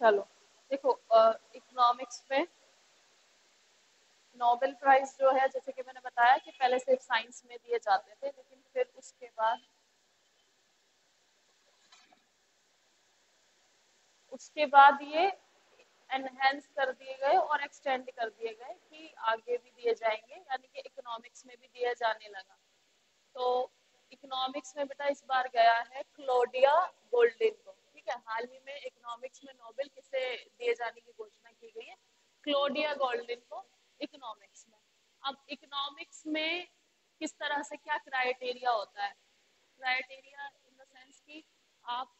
चलो देखो, इकोनॉमिक्स में नोबेल प्राइज जो है, जैसे कि मैंने बताया कि पहले सिर्फ साइंस में दिए जाते थे, लेकिन फिर उसके बाद ये एनहेंस कर दिए गए और एक्सटेंड कर दिए गए कि आगे भी दिए जाएंगे, यानी कि इकोनॉमिक्स में भी दिया जाने लगा। तो इकोनॉमिक्स में बेटा इस बार गया है क्लोडिया गोल्डिन को। ठीक है, हाल ही में इकोनॉमिक्स में नोबेल किसे दिए जाने की घोषणा की गई है? क्लोडिया गोल्डिन को, इकोनॉमिक्स में। अब इकोनॉमिक्स में किस तरह से क्या क्राइटेरिया होता है? क्राइटेरिया इन द सेंस कि आप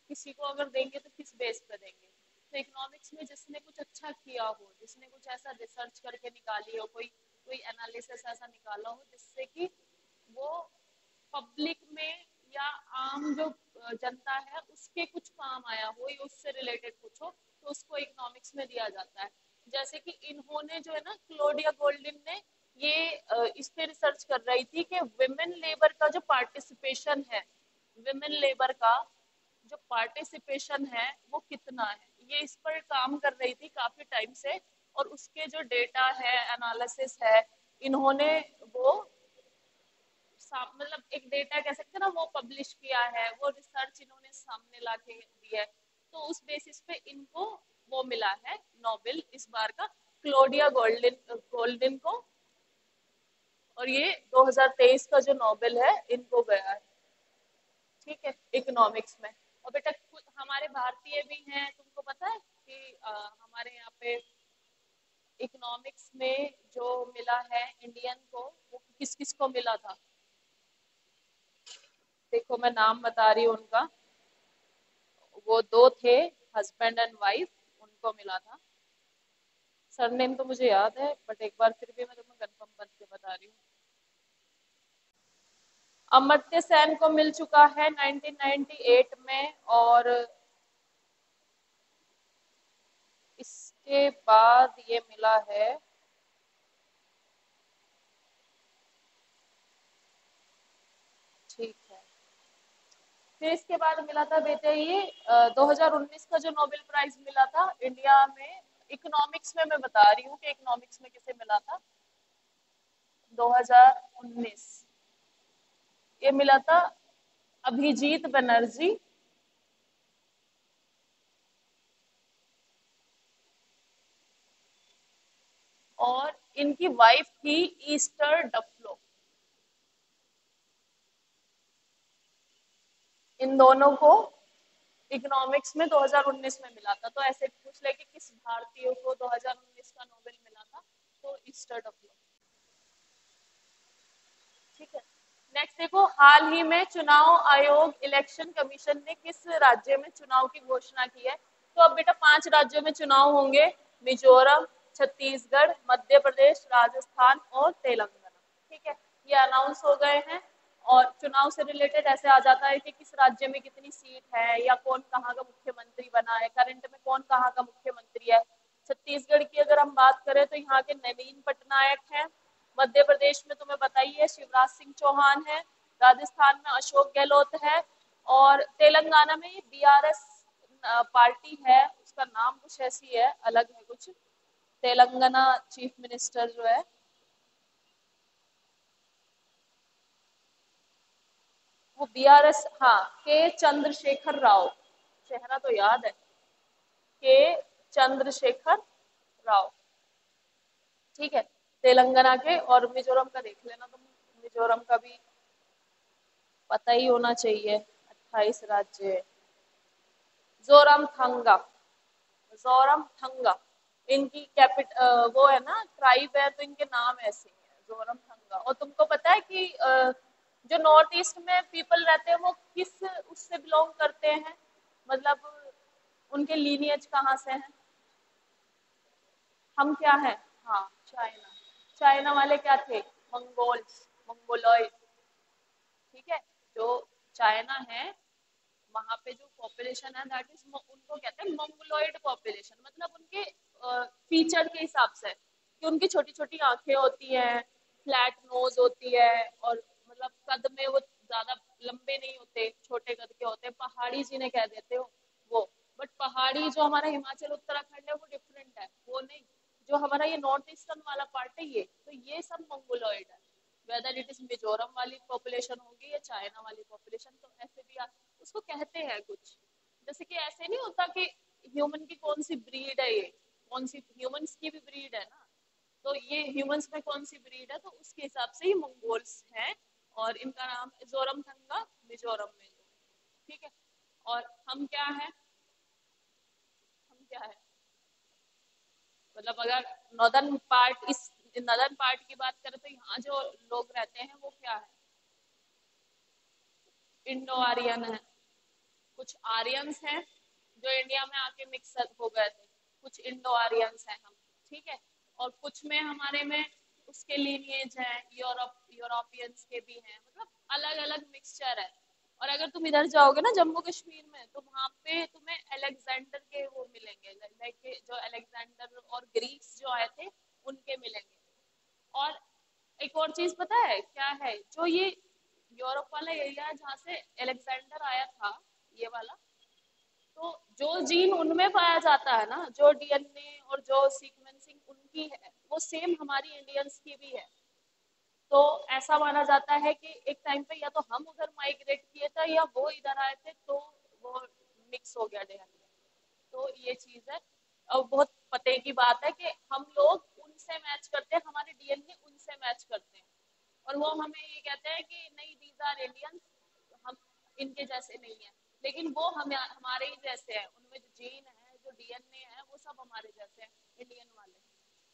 किसी को अगर देंगे तो किस बेस पे देंगे। तो इकोनॉमिक्स में जिसने कुछ अच्छा किया हो, जिसने कुछ ऐसा रिसर्च करके निकाली हो, कोई कोई एनालिसिस ऐसा निकाला हो जिससे कि वो पब्लिक में या आम जो जनता है उसके कुछ काम आया हो या उससे रिलेटेड कुछ हो, तो उसको इकोनॉमिक्स में दिया जाता है। जैसे कि इन्होंने जो है ना, क्लोडिया गोल्डिन ने ये इस पे रिसर्च कर रही थी कि विमेन लेबर का जो पार्टिसिपेशन है, विमेन लेबर का जो पार्टिसिपेशन है वो कितना है, ये इस पर काम कर रही थी काफी टाइम से। और उसके जो डेटा है, एनालिसिस है, इन्होंने वो मतलब एक डेटा कह सकते हैं ना, वो पब्लिश किया है, वो रिसर्च इन्होंने सामने लाके दी है। तो उस बेसिस पे इनको वो मिला है नोबेल इस बार का, क्लोडिया गोल्डिन गोल्डिन को। और ये 2023 का जो नोबेल है इनको गया है। ठीक है, इकोनॉमिक्स में। और बेटा हमारे भारतीय भी हैं, तुमको पता है कि हमारे यहाँ पे इकोनॉमिक्स में जो मिला है इंडियन को, वो किस किस को मिला था? देखो मैं नाम बता रही हूँ उनका। वो दो थे, हस्बैंड एंड वाइफ, उनको मिला था। सरनेम तो मुझे याद है, बट एक बार फिर भी मैं तुम्हें कंफर्म करके बता रही हूँ। अमर्त्य सेन को मिल चुका है 1998 में। और इसके बाद ये मिला है, ठीक है, फिर इसके बाद मिला था बेटे ये 2019 का जो नोबेल प्राइज मिला था इंडिया में इकोनॉमिक्स में, मैं बता रही हूँ कि इकोनॉमिक्स में किसे मिला था। 2019 ये मिला था अभिजीत बनर्जी। और इनकी वाइफ थी ईस्टर डफलो। इन दोनों को इकोनॉमिक्स में 2019 में मिला था। तो ऐसे पूछ ले कि किस भारतीय को 2019 का नोबेल मिला था, तो ईस्टर डफलो। ठीक है, नेक्स्ट देखो, हाल ही में चुनाव आयोग, इलेक्शन कमीशन ने किस राज्य में चुनाव की घोषणा की है? तो अब बेटा 5 राज्यों में चुनाव होंगे, मिजोरम, छत्तीसगढ़, मध्य प्रदेश, राजस्थान और तेलंगाना। ठीक है, ये अनाउंस हो गए हैं। और चुनाव से रिलेटेड ऐसे आ जाता है कि किस राज्य में कितनी सीट है, या कौन कहाँ का मुख्यमंत्री बना है, करंट में कौन कहाँ का मुख्यमंत्री है। छत्तीसगढ़ की अगर हम बात करें तो यहाँ के नवीन पटनायक हैं। मध्य प्रदेश में तुम्हें बताइए शिवराज सिंह चौहान है। राजस्थान में अशोक गहलोत है। और तेलंगाना में ये बीआरएस पार्टी है, उसका नाम कुछ ऐसी है, अलग है कुछ। तेलंगाना चीफ मिनिस्टर जो है वो बीआरएस, हाँ, के चंद्रशेखर राव। चेहरा तो याद है, के चंद्रशेखर राव। ठीक है, तेलंगाना के। और मिजोरम का देख लेना तुम, मिजोरम का भी पता ही होना चाहिए, 28 राज्य है। जोरम थंगा, जोरम थंगा इनकी कैपिट वो है ना, ट्राइब है, तो इनके नाम ऐसे ही है, जोरम थंगा। और तुमको पता है कि जो नॉर्थ ईस्ट में पीपल रहते हैं वो किस उससे बिलोंग करते हैं, मतलब उनके लीनियज कहाँ से हैं? हम क्या हैं? हाँ, चाइना। चाइना वाले क्या थे? Mongols, Mongoloid. ठीक है, जो चाइना है वहां पे जो पॉपुलेशन है दैट इज, उनको कहते हैं मंगोलॉइड पॉपुलेशन। मतलब उनके फीचर के हिसाब से कि उनकी छोटी छोटी आंखें होती हैं, फ्लैट नोज होती है, और मतलब कद में वो ज्यादा लंबे नहीं होते, छोटे कद के होते हैं, पहाड़ी जिन्हें कह देते हो वो। बट पहाड़ी जो हमारा हिमाचल उत्तराखंड है वो डिफरेंट है, वो नहीं। जो हमारा ये नॉर्थ ईस्टर्न वाला पार्ट है ये, तो ये सब मंगोलॉइड है। वेदर इट इज मिजोरम वाली पॉपुलेशन होगी या चाइना वाली पॉपुलेशन, तो ऐसे भी उसको कहते हैं कुछ। जैसे कि ऐसे नहीं होता कि ह्यूमन की कौन सी ब्रीड है, ये कौन सी ह्यूमंस की भी ब्रीड है ना, तो ये ह्यूमंस में कौन सी ब्रीड है, तो उसके हिसाब से ये मंगोल्स हैं। और इनका नाम जोरम थंगा मिजोरम में। ठीक है। और हम क्या है, हम क्या है, मतलब अगर नॉर्दर्न पार्ट, इस नॉर्दर्न पार्ट की बात करें तो यहाँ जो लोग रहते हैं वो क्या है, इंडो आर्यन है। कुछ आर्यंस हैं जो इंडिया में आके मिक्स हो गए थे, कुछ इंडो आर्यंस हैं हम। ठीक है। और कुछ में हमारे में उसके लीनिएज है, यूरोपियंस के भी हैं, मतलब अलग अलग मिक्सचर है। और अगर तुम इधर जाओगे ना जम्मू कश्मीर में, तो वहां पे तुम्हें अलेक्जेंडर के वो मिलेंगे, लाइक जो अलेक्जेंडर और ग्रीक्स जो आए थे उनके मिलेंगे। और एक और चीज पता है क्या है, जो ये यूरोप वाला एरिया है जहाँ से अलेक्जेंडर आया था, ये वाला, तो जो जीन उनमें पाया जाता है ना, जो डीएनए और जो सीक्वेंसिंग उनकी है, वो सेम हमारी इंडियंस की भी है। तो ऐसा माना जाता है कि एक टाइम पे या तो हम उधर माइग्रेट किए थे या वो इधर आए थे, तो वो मिक्स हो गया डीएनए। तो ये चीज है। और बहुत पते की बात है कि हम लोग उनसे मैच करते हैं, हमारे डीएनए उनसे मैच करते हैं। और वो हमें ये कहते हैं कि नहीं, दीज आर इंडियंस, हम इनके जैसे नहीं है। लेकिन वो हमें हमारे ही जैसे हैं, उनमें जो जीन है, जो डीएनए है, वो सब हमारे जैसे हैं, इंडियन वाले।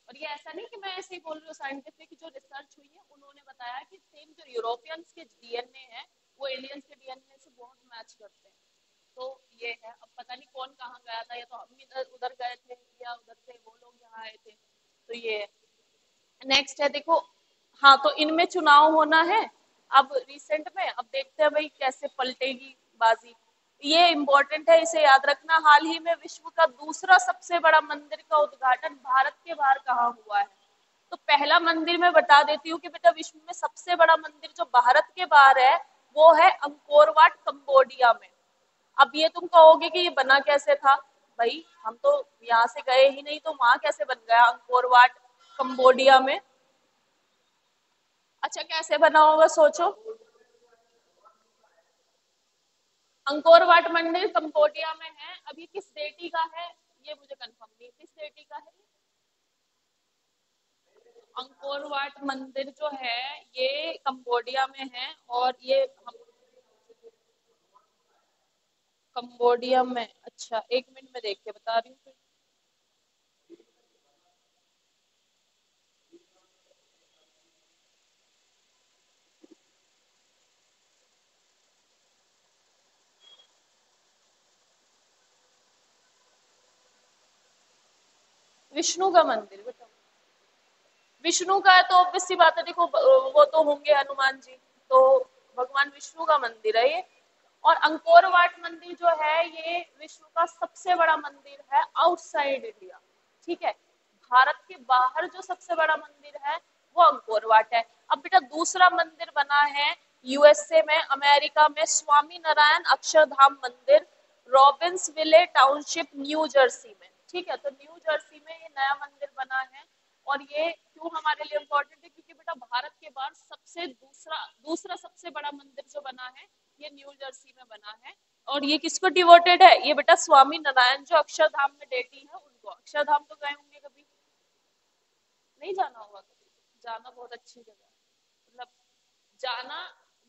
और ये ऐसा नहीं कि मैं ऐसे ही बोल रही हूँ, साइंटिफिक जो रिसर्च हुई है उन्होंने बताया कि सेम जो यूरोपियंस के डीएनए है वो इंडियंस के डीएनए से बहुत मैच करते हैं। तो ये है। अब पता नहीं कौन कहाँ गया था, या तो हम इधर उधर गए थे या उधर से वो लोग यहाँ आए थे। तो ये है। नेक्स्ट है देखो, हाँ तो इनमें चुनाव होना है अब रिसेंट में, अब देखते हैं भाई कैसे पलटेगी बाजी। ये इम्पोर्टेंट है, इसे याद रखना। हाल ही में विश्व का दूसरा सबसे बड़ा मंदिर का उद्घाटन भारत के बाहर कहाँ हुआ है। तो पहला मंदिर मैं बता देती हूँ कि बेटा विश्व में सबसे बड़ा मंदिर जो भारत के बाहर है वो है अंकोर वाट, कंबोडिया में। अब ये तुम कहोगे कि ये बना कैसे था, भाई हम तो यहाँ से गए ही नहीं, तो वहां कैसे बन गया अंकोर वाट कंबोडिया में। अच्छा कैसे बना होगा सोचो। अंकोर वाट मंदिर कंबोडिया में है। अभी किस डेटी का है ये मुझे कंफर्म नहीं, किस डेटी का है। अंकोर वाट मंदिर जो है ये कंबोडिया में है, और ये कंबोडिया में, अच्छा एक मिनट में देख के बता रही हूँ। विष्णु का मंदिर बेटा, विष्णु का है तो ऑब्वियस सी बात है, देखो वो तो होंगे हनुमान जी, तो भगवान विष्णु का मंदिर है ये। और अंकोर वाट मंदिर जो है ये विश्व का सबसे बड़ा मंदिर है आउटसाइड इंडिया। ठीक है। भारत के बाहर जो सबसे बड़ा मंदिर है वो अंकोर वाट है। अब बेटा दूसरा मंदिर बना है यूएसए में, अमेरिका में, स्वामी नारायण अक्षरधाम मंदिर, रॉबिन्स विले टाउनशिप, न्यू जर्सी में। ठीक है। तो न्यू जर्सी में ये नया मंदिर बना है। और ये क्यों हमारे लिए इम्पोर्टेंट है, क्योंकि बेटा भारत के बाहर सबसे दूसरा दूसरा सबसे बड़ा मंदिर जो बना है ये न्यू जर्सी में बना है। और ये किसको डिवोटेड है, ये बेटा स्वामी नारायण जो अक्षरधाम में डेटी है उनको। अक्षरधाम तो गए होंगे कभी, नहीं जाना होगा कभी, जाना बहुत अच्छी जगह है। मतलब जाना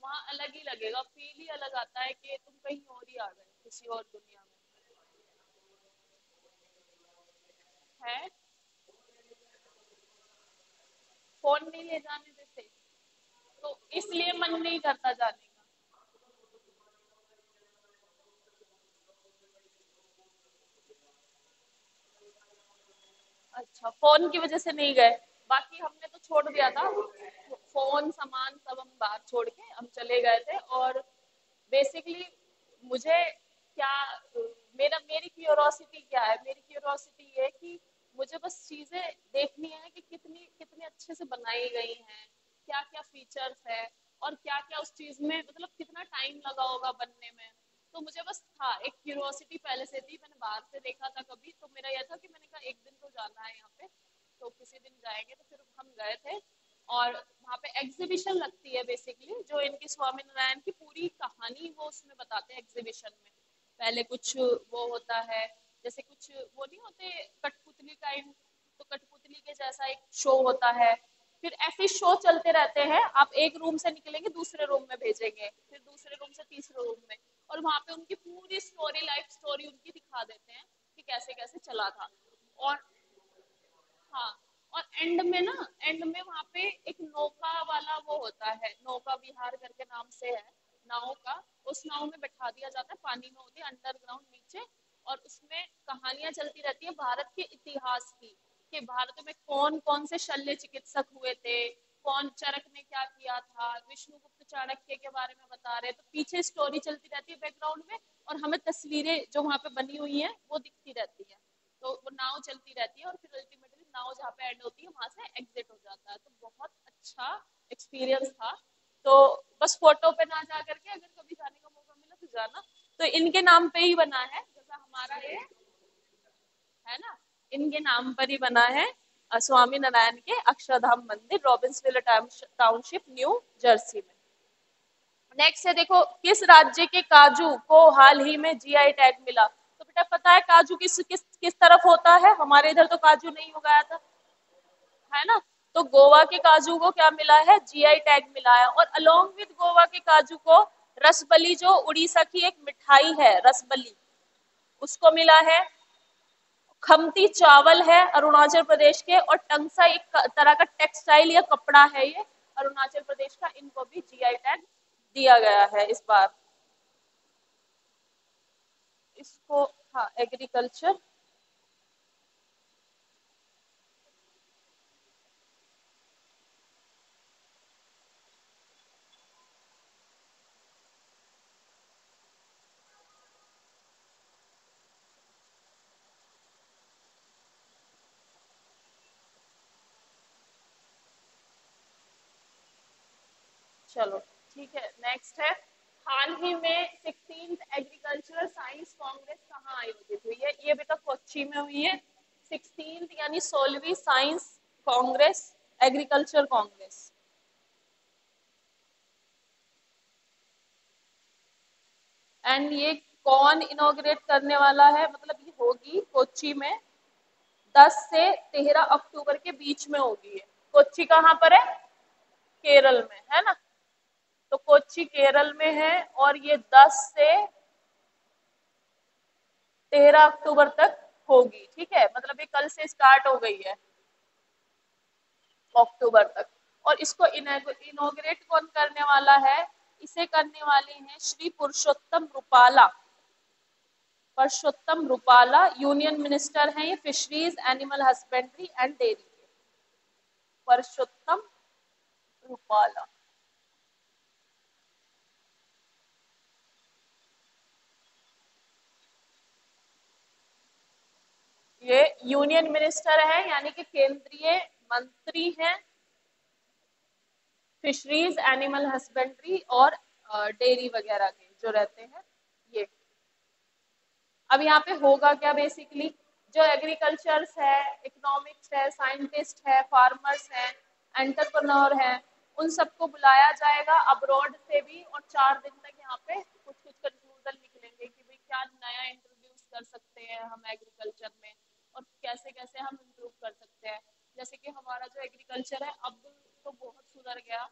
वहाँ अलग ही लगेगा, फील ही अलग आता है कि तुम कहीं और ही आ गए, किसी और दुनिया में है। फोन नहीं ले जाने देते, तो इसलिए मन नहीं करता जाने का। अच्छा फोन की वजह से नहीं गए, बाकी हमने तो छोड़ दिया था, फोन सामान सब हम बाहर छोड़ के हम चले गए थे। और बेसिकली मुझे क्या, मेरी क्यूरोसिटी क्या है, मेरी क्यूरोसिटी ये है कि मुझे बस चीजें देखनी है कि कितनी कितने अच्छे से बनाई गई हैं, क्या क्या फीचर्स है, और क्या क्या उस चीज में, मतलब कितना टाइम लगा होगा बनने में। तो मुझे बस था एक क्यूरियोसिटी पहले से थी, मैंने बाहर से देखा था कभी, तो मेरा यह था कि मैंने कहा एक दिन तो जाना है यहाँ पे, तो किसी दिन जाएंगे। तो फिर हम गए थे और वहाँ पे एग्जीबिशन लगती है बेसिकली, जो इनकी स्वामी नारायण की पूरी कहानी वो उसमें बताते हैं एग्जीबिशन में। पहले कुछ वो होता है, जैसे कुछ वो नहीं होते कठपुतली काइंड, तो कठपुतली के जैसा एक शो होता है। फिर ऐसे शो चलते रहते हैं, आप एक रूम से निकलेंगे दूसरे रूम में भेजेंगे, फिर दूसरे रूम से तीसरे रूम में, और वहां पे उनकी पूरी स्टोरी, लाइफ स्टोरी उनकी दिखा देते हैं कि कैसे कैसे चला था। और हाँ, और एंड में ना, एंड में वहां पे एक नौका वाला वो होता है, नौका विहार करके नाम से है नाव का। उस नाव में बैठा दिया जाता है, पानी में होती है अंडरग्राउंड नीचे, और उसमें कहानियां चलती रहती है भारत के इतिहास की, कि भारत में कौन कौन से शल्य चिकित्सक हुए थे, कौन चरक ने क्या किया था, विष्णुगुप्त चाणक्य के बारे में बता रहे, तो पीछे स्टोरी चलती रहती है बैकग्राउंड में, और हमें तस्वीरें जो वहां पे बनी हुई हैं वो दिखती रहती है। तो वो नाव चलती रहती है, और फिर अल्टीमेटली नाव जहाँ पे एंड होती है वहां से एग्जिट हो जाता है। तो बहुत अच्छा एक्सपीरियंस था। तो बस फोटो पे ना जा करके अगर कभी जाने का मौका मिला तो जाना। तो इनके नाम पे ही बना है, जैसा हमारा ये है ना, इनके नाम पर ही बना है स्वामी नारायण के अक्षरधाम मंदिर, रॉबिन्सविल टाउनशिप, न्यू जर्सी में। नेक्स्ट है, देखो किस राज्य के काजू को हाल ही में जीआई टैग मिला। तो बेटा पता है काजू किस किस किस तरफ होता है, हमारे इधर तो काजू नहीं उगाया था, है ना। तो गोवा के काजू को क्या मिला है, जीआई टैग मिला है। और अलोंग विद गोवा के काजू को रसबली, जो उड़ीसा की एक मिठाई है रसबली, उसको मिला है। खमती चावल है अरुणाचल प्रदेश के, और टंगसा एक तरह का टेक्सटाइल या कपड़ा है ये अरुणाचल प्रदेश का, इनको भी जीआई टैग दिया गया है इस बार। इसको हाँ, एग्रीकल्चर। चलो ठीक है, नेक्स्ट है, हाल ही में 16th एग्रीकल्चरल साइंस कांग्रेस कहाँ आयोजित हुई है। ये बेटा कोच्चि में हुई है, 16th यानी 16वीं science congress, agriculture congress. And ये कौन इनॉग्रेट करने वाला है, मतलब ये होगी कोच्चि में 10 से 13 अक्टूबर के बीच में होगी ये। कोच्चि कहाँ पर है, केरल में, है ना। तो कोच्चि केरल में है, और ये 10 से 13 अक्टूबर तक होगी, ठीक है, मतलब ये कल से स्टार्ट हो गई है अक्टूबर तक। और इसको इनोग्रेट कौन करने वाला है, इसे करने वाले हैं श्री पुरुषोत्तम रूपाला। पुरुषोत्तम रूपाला यूनियन मिनिस्टर हैं ये, fisheries, animal husbandry and dairy के, पुरुषोत्तम रूपाला। ये यूनियन मिनिस्टर है, यानी कि केंद्रीय मंत्री हैं, फिशरीज, एनिमल हस्बेंड्री और डेयरी वगैरह के जो रहते हैं ये। अब यहाँ पे होगा क्या, बेसिकली जो एग्रीकल्चर्स है, इकोनॉमिक्स है, साइंटिस्ट है, फार्मर्स हैं, एंटरप्रेन्योर हैं, उन सबको बुलाया जाएगा अब्रॉड से भी, और 4 दिन तक यहाँ पे कुछ कुछ कंक्लूजन निकलेंगे कि भाई क्या नया इंट्रोड्यूस कर सकते हैं हम एग्रीकल्चर में, और कैसे कैसे हम इम्प्रूव कर सकते हैं। जैसे कि हमारा जो एग्रीकल्चर है अब तो बहुत सुधर गया,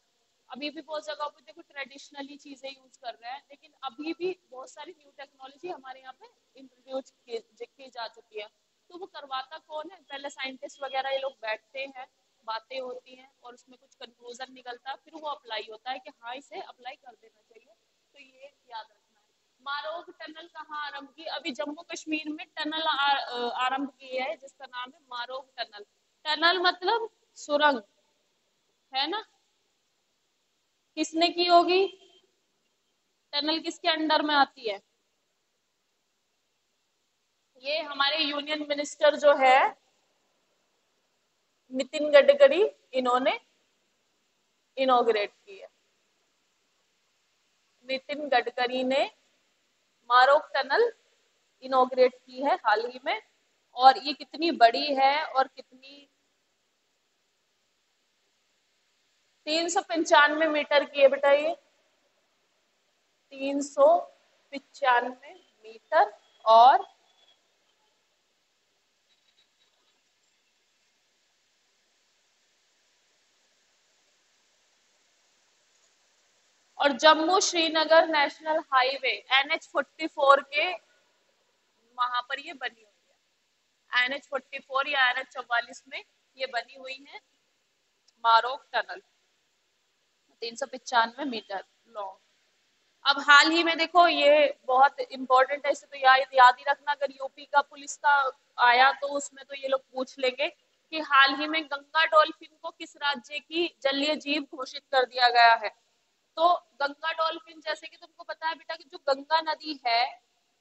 अभी भी बहुत जगह पे देखो ट्रेडिशनली चीजें यूज कर रहे हैं, लेकिन अभी भी बहुत सारी न्यू टेक्नोलॉजी हमारे यहाँ पे इंट्रोड्यूस की जा चुकी है। तो वो करवाता कौन है, पहले साइंटिस्ट वगैरह ये लोग बैठते हैं, बातें होती हैं, और उसमें कुछ कंक्लूजन निकलता है, फिर वो अप्लाई होता है कि हाँ इसे अप्लाई कर देना चाहिए। तो ये याद रखना है। मारोग टनल कहाँ आरंभ की, अभी जम्मू कश्मीर में टनल आरंभ की है जिसका नाम है मारोग टनल। टनल मतलब सुरंग, है ना। किसने की होगी, टनल किसके अंडर में आती है, ये हमारे यूनियन मिनिस्टर जो है नितिन गडकरी, इन्होंने इनॉग्रेट की है। नितिन गडकरी ने मारोक टनल इनॉग्रेट की है हाल ही में, और ये कितनी बड़ी है और कितनी, 395 मीटर की है बेटा ये, 395 मीटर। और Jammu Srinagar national highway NH 44 के वहां पर ये बनी हुई है, NH 44 या NH 44 में ये बनी हुई है मारोक टनल, 395 मीटर लॉन्ग। अब हाल ही में देखो, ये बहुत इंपॉर्टेंट है, इसे तो याद ही रखना, अगर यूपी का पुलिस का आया तो उसमें तो ये लोग पूछ लेंगे कि हाल ही में गंगा डॉल्फिन को किस राज्य की जलीय जीव घोषित कर दिया गया है। तो गंगा डॉल्फिन, जैसे कि तुमको पता है बेटा कि जो गंगा नदी है,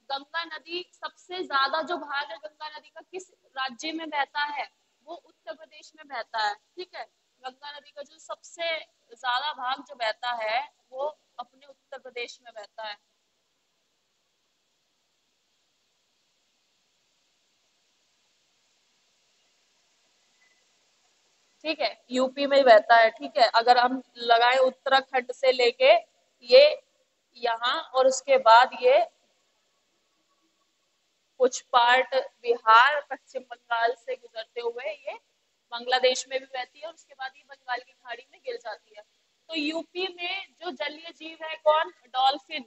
गंगा नदी सबसे ज्यादा जो भाग है गंगा नदी का किस राज्य में बहता है, वो उत्तर प्रदेश में बहता है। ठीक है, गंगा नदी का जो सबसे ज्यादा भाग जो बहता है वो अपने उत्तर प्रदेश में बहता है। ठीक है, यूपी में ही बहता है। ठीक है, अगर हम लगाए उत्तराखंड से लेके ये यहाँ, और उसके बाद ये कुछ पार्ट बिहार पश्चिम बंगाल से गुजरते हुए ये बांग्लादेश में भी बहती है, और उसके बाद ये बंगाल की खाड़ी में गिर जाती है। तो यूपी में जो जलीय जीव है कौन, डॉल्फिन,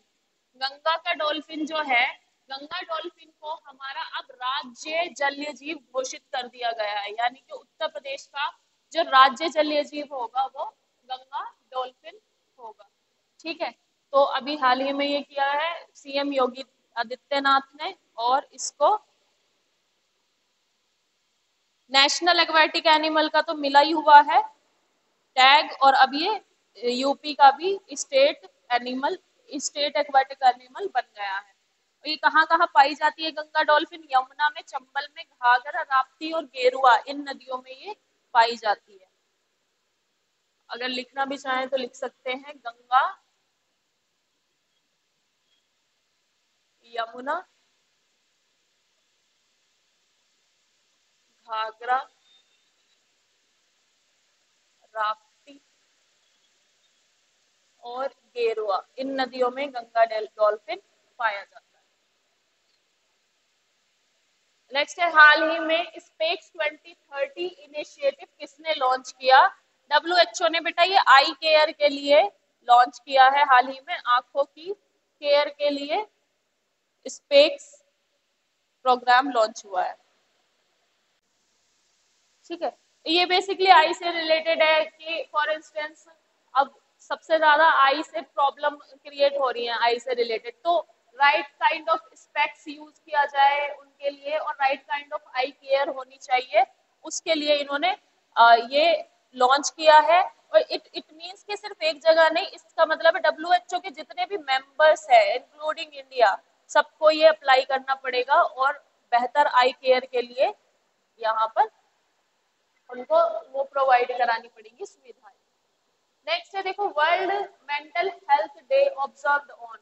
गंगा का डॉल्फिन जो है, गंगा डॉल्फिन को हमारा अब राज्य जलीय जीव घोषित कर दिया गया है, यानी कि उत्तर प्रदेश का जो राज्य जलीय जीव होगा वो गंगा डॉल्फिन होगा। ठीक है, तो अभी हाल ही में ये किया है CM योगी आदित्यनाथ ने, और इसको नेशनल एक्वाटिक एनिमल का तो मिला ही हुआ है टैग, और अब ये यूपी का भी state animal, state aquatic animal बन गया है। और ये कहाँ कहाँ पाई जाती है गंगा डॉल्फिन, यमुना में, चंबल में, घाघरा, राप्ती और गेरुआ, इन नदियों में ये पाई जाती है। अगर लिखना भी चाहें तो लिख सकते हैं, गंगा, यमुना, घाघरा, राप्ती और गेरुआ, इन नदियों में गंगा डॉल्फिन पाया जाता है। नेक्स्ट है, हाल ही में स्पेक्स 2030 इनिशिएटिव किसने लॉन्च किया। WHO ने बेटा ये आई केयर के लिए लॉन्च किया है, हाल ही में आंखों की केयर के लिए स्पेक्स प्रोग्राम लॉन्च हुआ है। ठीक है, ये बेसिकली आई से रिलेटेड है कि फॉर इंस्टेंस अब सबसे ज्यादा आई से प्रॉब्लम क्रिएट हो रही है, आई से रिलेटेड, तो right kind of specs use किया जाए उनके लिए, और right kind of I care होनी चाहिए, उसके लिए इन्होंने ये लॉन्च किया है। और इट मींस कि सिर्फ एक जगह नहीं, इसका मतलब है WHO के जितने भी मेंबर्स है इंक्लूडिंग इंडिया, सबको ये अप्लाई करना पड़ेगा, और बेहतर आई केयर के लिए यहाँ पर उनको वो प्रोवाइड करानी पड़ेगी सुविधाएं। नेक्स्ट है देखो, world mental health day observed on.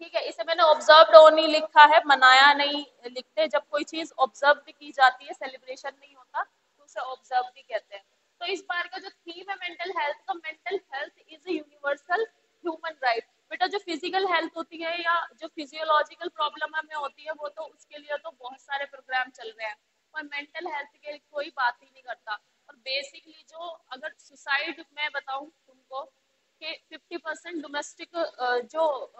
ठीक है, इसे मैंने ऑब्जर्व्ड ऑन ही लिखा है, मनाया नहीं लिखते, जब कोई चीज ऑब्जर्व की जाती है, सेलिब्रेशन नहीं होता, तो उसे ऑब्जर्व भी कहते हैं। तो इस बार का जो थीम है मेंटल हेल्थ का, mental health is a universal human right. बेटा जो फिजिकल हेल्थ होती है या जो फिजियोलॉजिकल प्रॉब्लम हमें होती है, वो तो उसके लिए तो बहुत सारे प्रोग्राम चल रहे हैं, पर मेंटल हेल्थ के कोई बात ही नहीं करता। और बेसिकली जो, अगर सुसाइड मैं बताऊं तुमको कि 50% डोमेस्टिक जो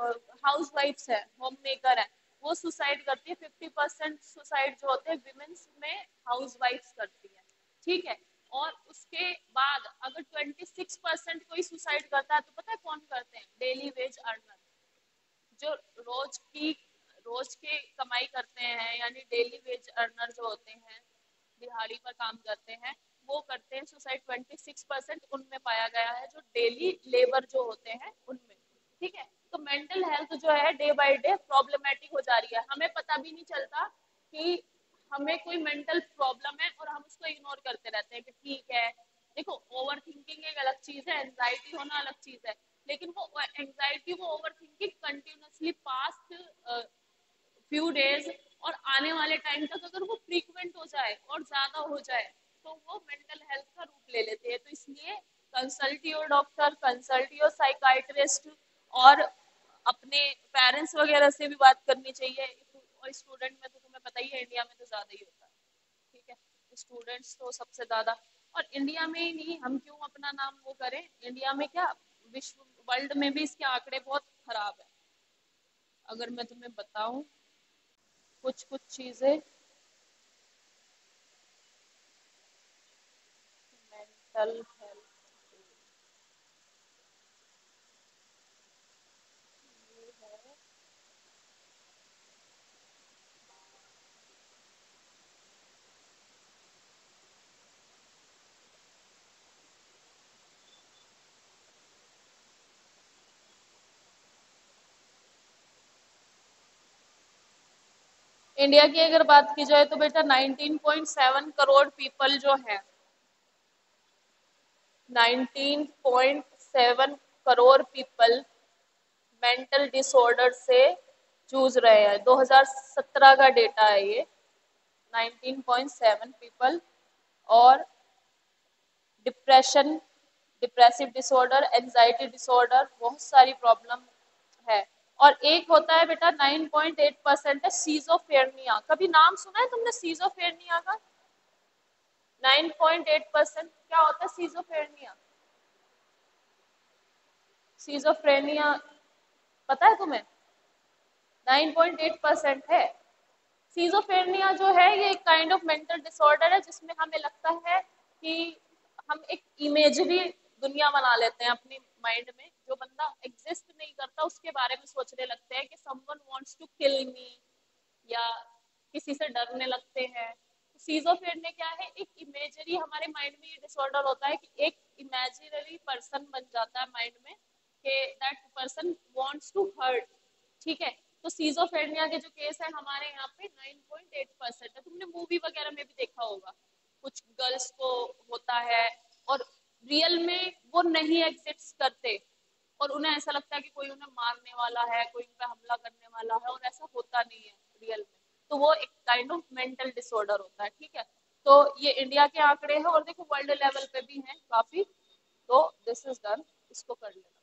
हाउस वाइफ्स है, होम मेकर है, वो सुसाइड करती है। 50% सुसाइड जो होते हैं विमेन्स में हाउस वाइफ्स करती है। ठीक है, और उसके बाद अगर 26% कोई सुसाइड करता है तो पता है कौन करते हैं, डेली वेज अर्नर, जो रोज के कमाई करते हैं, यानी डेली वेज अर्नर जो होते हैं, दिहाड़ी पर काम करते हैं, वो करते हैं सुसाइड। 26% उनमें पाया गया है, जो डेली लेबर जो होते हैं उनमें। ठीक है, तो मेंटल हेल्थ जो है डे बाय डे प्रॉब्लमेटिक हो जा रही है, हमें पता भी नहीं चलता कि हमें कोई मेंटल प्रॉब्लम है, और हम उसको इग्नोर करते रहते हैं कि ठीक है। देखो, ओवर थिंकिंग एक अलग चीज है, एंजाइटी होना अलग चीज है, लेकिन वो एंजाइटी, वो over thinking continuously past few days, और आने वाले टाइम तक अगर वो फ्रीक्वेंट हो जाए और ज्यादा हो जाए तो वो मेंटल हेल्थ का रूप ले लेते हैं। तो इसलिए consult your doctor, consult your psychiatrist, और अपने पेरेंट्स वगैरह से भी बात करनी चाहिए। और स्टूडेंट में तो तुम्हें पता ही है, इंडिया में तो ज्यादा ही होता है, ठीक है, स्टूडेंट्स तो सबसे ज्यादा। और इंडिया में ही नहीं, हम क्यों अपना नाम वो करें, इंडिया में क्या, विश्व वर्ल्ड में भी इसके आंकड़े बहुत खराब है। अगर मैं तुम्हें बताऊं कुछ कुछ चीजें, मेंटल हेल्थ, इंडिया की अगर बात की जाए तो बेटा 19.7 करोड़ पीपल जो है, 19.7 करोड़ पीपल मेंटल डिसऑर्डर से जूझ रहे हैं। 2017 का डेटा है ये, 19.7 पीपल। और depression, depressive disorder, anxiety disorder, बहुत सारी प्रॉब्लम है। और एक होता है बेटा 9.8% है सीजोफ्रेनिया। कभी नाम सुना है तुमने सीजोफ्रेनिया का? 9.8% क्या होता है सीजोफ्रेनिया? सीजोफ्रेनिया पता है तुम्हें? 9.8% है। सीजोफ्रेनिया जो है ये एक काइंड ऑफ मेंटल डिसऑर्डर है जिसमें हमें लगता है कि हम एक इमेजरी दुनिया बना लेते हैं अपनी माइंड में, जो बंदा एग्जिस्ट नहीं करता उसके बारे में सोचने लगते हैं कि समवन वांट्स टू किल मी, या किसी से डरने लगते हैं। सीजोफ्रेनिया क्या है, एक इमेजरी हमारे माइंड में ये डिसऑर्डर होता है कि एक इमेजिनरी पर्सन बन जाता है माइंड में कि that person wants to hurt, ठीक है। तो सीजोफ्रेनिया के जो केस है हमारे यहाँ पे 9.8% है। तुमने मूवी वगैरह में भी देखा होगा, कुछ गर्ल्स को होता है और रियल में वो नहीं एग्जिस्ट करते, और उन्हें ऐसा लगता है कि कोई उन्हें मारने वाला है, कोई उन पर हमला करने वाला है, और ऐसा होता नहीं है रियल में। तो वो एक काइंड ऑफ मेंटल डिसऑर्डर होता है, ठीक है। तो ये इंडिया के आंकड़े हैं, और देखो वर्ल्ड लेवल पे भी हैं काफी। तो दिस इज डन, इसको कर लेना।